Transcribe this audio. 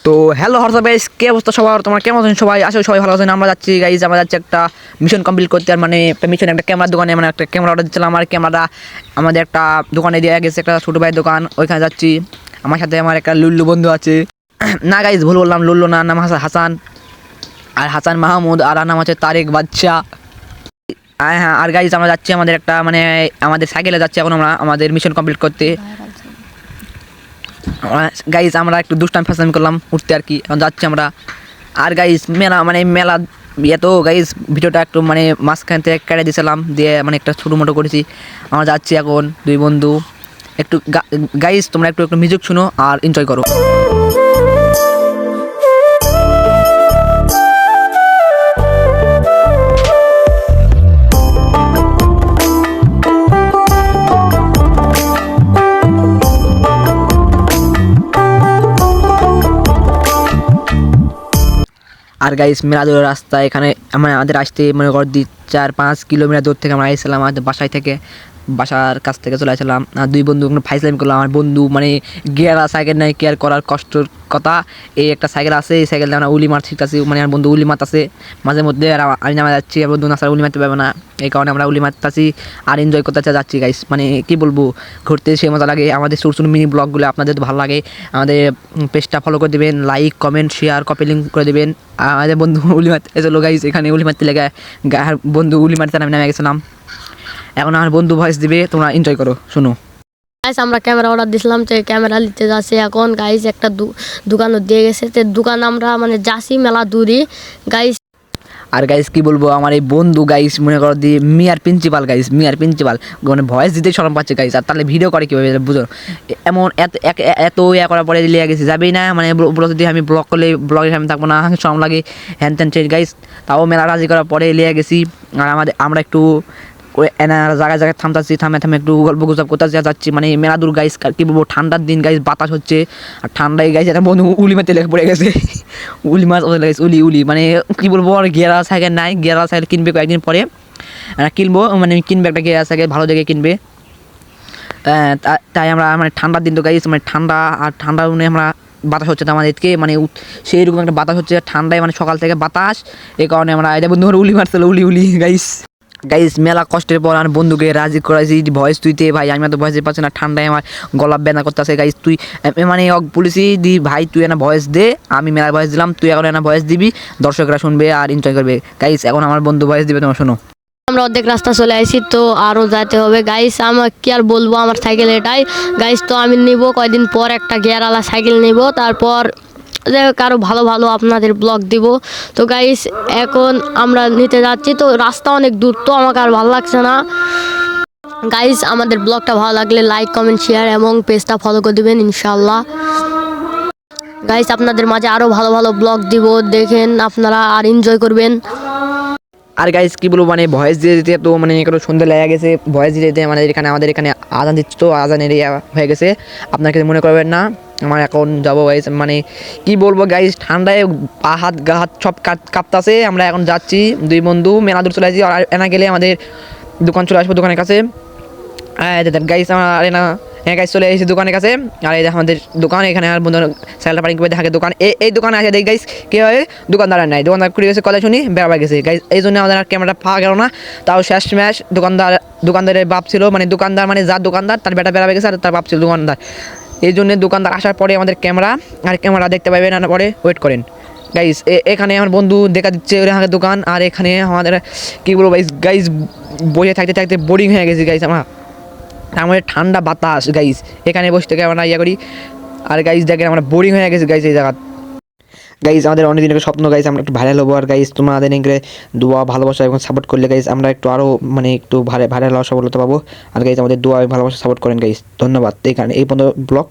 তো hello WhatsApp guys, কে অবস্থা সবার? তোমরা কেমন আছেন সবাই? আসলে সবাই ভালো আছেন। আমরা যাচ্ছি গাইস, আমরা যাচ্ছি একটা মিশন কমপ্লিট করতে। আর মানে একটা মিশন, একটা ক্যামেরার দোকানে, মানে একটা ক্যামেরা অর্ডার দিচ্ছিলাম। আমার ক্যামেরা আমাদের একটা দোকানে দিয়ে গেছে, একটা ছোটো ভাইয়ের দোকান, ওইখানে যাচ্ছি। আমার সাথে আমার একটা লুল্লু বন্ধু আছে। না গাইস, ভুল বললাম, লুল্লু না, নাম হাসান। আর হাসান মাহমুদ, আর নাম হচ্ছে তারেক বাচ্চা। হ্যাঁ, আর গাইস আমরা যাচ্ছি আমাদের একটা, মানে আমাদের সাইকেলে যাচ্ছি এখন আমরা আমাদের মিশন কমপ্লিট করতে। গাইস আমরা একটু দুষ্টামি ফাসলামি করলাম উঠতে আর কি, এখন যাচ্ছি আমরা। আর গাইস মেলা তো গাইস ভিডিওটা একটু মানে মাঝখান থেকে কেটে দিয়েছিলাম, দিয়ে মানে একটা ছোটো মোটো করেছি। আমরা যাচ্ছি এখন দুই বন্ধু। একটু গাইস তোমরা একটু একটু মিউজিক শুনো আর এনজয় করো। আর গাইস মেলা দূরের রাস্তা, এখানে আমাদের আসতে মনে কর 4-5 কিলোমিটার দূর থেকে আমরা এসেছিলাম আমাদের বাসায় থেকে, বাসার কাছ থেকে চলে আসলাম। আর দুই বন্ধু ফাইজলামি করলাম। আমার বন্ধু মানে গিয়ারা সাইকেল নাই, কেয়ার করার কষ্টর কথা। এই একটা সাইকেল আছে, এই সাইকেলটা আমরা উলি মার শিখতেছি, মানে আমার বন্ধু উলি মারতেছে মাঝে মধ্যে। আর আমি নামা যাচ্ছি, আর বন্ধু নাসার উলি মারতে পারবে না, এই কারণে আমরা উলি মারতেছি আর এনজয় করতে যাচ্ছি গাইস। মানে কি বলবো, ঘুরতে সে মজা লাগে। আমাদের ছোটো ছোটো মিনি ব্লগগুলো আপনাদের ভালো লাগে, আমাদের পেজটা ফলো করে দেবেন, like comment share copy link করে দেবেন। আমাদের বন্ধু উলি মারতে এসেছিলো গাইস, এখানে উলি মারতে লেগে বন্ধু উলি মারতে আমি নামে গেছিলাম। এখন আমার বন্ধু ভয়েস দিবে, তোমরা এনজয় করো, শুনো। গাইস আমরা ক্যামেরা অর্ডার দিছিলাম, তো ক্যামেরা নিতে যাচ্ছি এখন গাইস। একটা দোকানও দিয়ে গেছে, তো দোকান আমরা মানে যাচ্ছি মেলা দূরই গাইস। আর গাইস কি বলবো, আমার এই বন্ধু গাইস মনে করো দিয়ে মিয়ার প্রিন্সিপাল গাইস, মিয়ার প্রিন্সিপাল মানে ভয়েস দিতে শরম পাচ্ছে গাইস। আর তাহলে ভিডিও করে কীভাবে বুঝো? এমন এত ইয়া করার পরে লিয়ে গেছি, যাবেই না মানে যদি আমি ব্লগ করলে ব্লগের সামনে থাকবো না, শরম লাগে হ্যান ত্যান ট্রেন গাইস। তাও মেলা রাজি করার পরে লিয়ে গেছি। আর আমরা একটু জায়গায় জায়গায় থামে একটু গল্প গুজব করতে যাচ্ছি। মানে মেলা দূর গাইস, কি বলবো, ঠান্ডার দিন গাইস, বাতাস হচ্ছে আর ঠান্ডায় গাইস একটা বন্ধু উলি মারতে লেগে পড়ে গেছে। উলি মাছ গাইস, উলি মানে কি বলবো। আর গিয়ারা সাইকেল নাই, গিয়ারা সাইকেল কিনবে কয়েকদিন পরে, কিনবো মানে কিনবে একটা গিয়ারা সাইকেল, ভালো দেখে কিনবে। তাই আমরা মানে ঠান্ডার দিন তো গাইস, মানে ঠান্ডা, আর ঠান্ডা মানে আমরা বাতাস হচ্ছে তো আমাদেরকে, মানে সেই রকম একটা বাতাস হচ্ছে ঠান্ডায়, মানে সকাল থেকে বাতাস। এই কারণে আমরা এটা বন্ধু উলি মারছিল, উলি গাইস। মেলা কষ্টের পর আর বন্ধুকে রাজি করাইছি ভয়েস তুইতে। ভাই আমি তো ভয়েস দিতে পারছি না, ঠান্ডায় আমার গলা ব্যথা করতেছে গাইস। তুই মানে বলেছি দি ভাই তুই এনা ভয়েস দে, আমি মেলা ভয়েস দিলাম, তুই এখন এনা ভয়েস দিবি, দর্শকরা শুনবে আর এনজয় করবে গাইস। এখন আমার বন্ধু ভয়েস দিবে, তোমার শোনো। আমরা অর্ধেক রাস্তা চলে আসি, তো আরও যেতে হবে গাইস। আমার কি আর বলবো, আমার সাইকেল এটাই গাইস। তো আমি নিব কয়দিন পর একটা গিয়ারওয়ালা সাইকেল নিব, তারপর কারো ভালো ভালো আপনাদের ব্লগ দিব। তো গাইস এখন আমরা নিতে যাচ্ছি, তো রাস্তা অনেক দূর, তো আমাকে আর ভালো লাগছে না গাইস। আমাদের ব্লগটা ভালো লাগলে লাইক কমেন্ট শেয়ার এবং পেজটা ফলো করে দেবেন ইনশাল্লাহ গাইস। আপনাদের মাঝে আরও ভালো ভালো ব্লগ দিব, দেখেন আপনারা আর এনজয় করবেন। আর গাইস কি বলবো, মানে ভয়েস দিয়ে দিতে তো মানে একটু সন্ধ্যা লেগে গেছে। ভয়েস দিতে দিতে আমাদের এখানে আজান দিচ্ছে, তো আজানের ইয়া হয়ে গেছে, আপনার কাছে মনে করবেন না। আমার এখন যাবো গাইস, মানে কি বলবো গাইস, ঠান্ডায় পা হাত গা হাত সব কাঁপতাছে। আমরা এখন যাচ্ছি দুই বন্ধু, মেলা দূর চলে আসছি। আর এনা গেলে আমাদের দোকান চলে আসবো, দোকানের কাছে গাইস। আমার এনা হ্যাঁ গাইস চলে এসেছি দোকানের কাছে। আর এই আমাদের দোকান, এখানে আর বন্ধু স্যালাড পারিং করে থাকে দোকান। এই দোকানে আসে দেখি গাইস কী হয়, দোকানদার নাই, দোকানদার করে গেছে কথা শুনি বেড়াবার গেছে গাইস। এই জন্য আমাদের আর ক্যামেরাটা পাওয়া গেল না। তাও শেষ ম্যাশ দোকানদারের বাপ ছিল, মানে দোকানদার মানে যার দোকানদার তার বেটা বেড়াবে গেছে, আর তার বাপ ছিল দোকানদার। এই জন্য দোকানদার আসার পরে আমাদের ক্যামেরা দেখতে পাবেন, না পরে ওয়েট করেন গাইস। এখানে আমার বন্ধু দেখা দিচ্ছে ওখানে দোকান, আর এখানে আমাদের কী বলবো গাইস বসে থাকতে থাকতে বোরিং হয়ে গেছে গাইস। আমাদের ঠান্ডা বাতাস গাইস, এখানে বসে থেকে আমরা ইয়ে করি। আর গাইস দেখেন আমরা বোরিং হয়ে গেছি গাইস এই জায়গা গাইস। আমাদের অনেক দিনের স্বপ্ন গাইস, আমরা একটু ভাইরাল হবো। আর গাইস তোমাদের এখানে দোয়া ভালোবাসা এবং সাপোর্ট করলে গাইস আমরা একটু আরও মানে একটু ভাইরাল হওয়ার সফলতা পাবো। আর গাইস আমাদের দোয়া ভালোবাসা সাপোর্ট করেন গাইস, ধন্যবাদ। এই কারণে এই পর্যন্ত ব্লগ।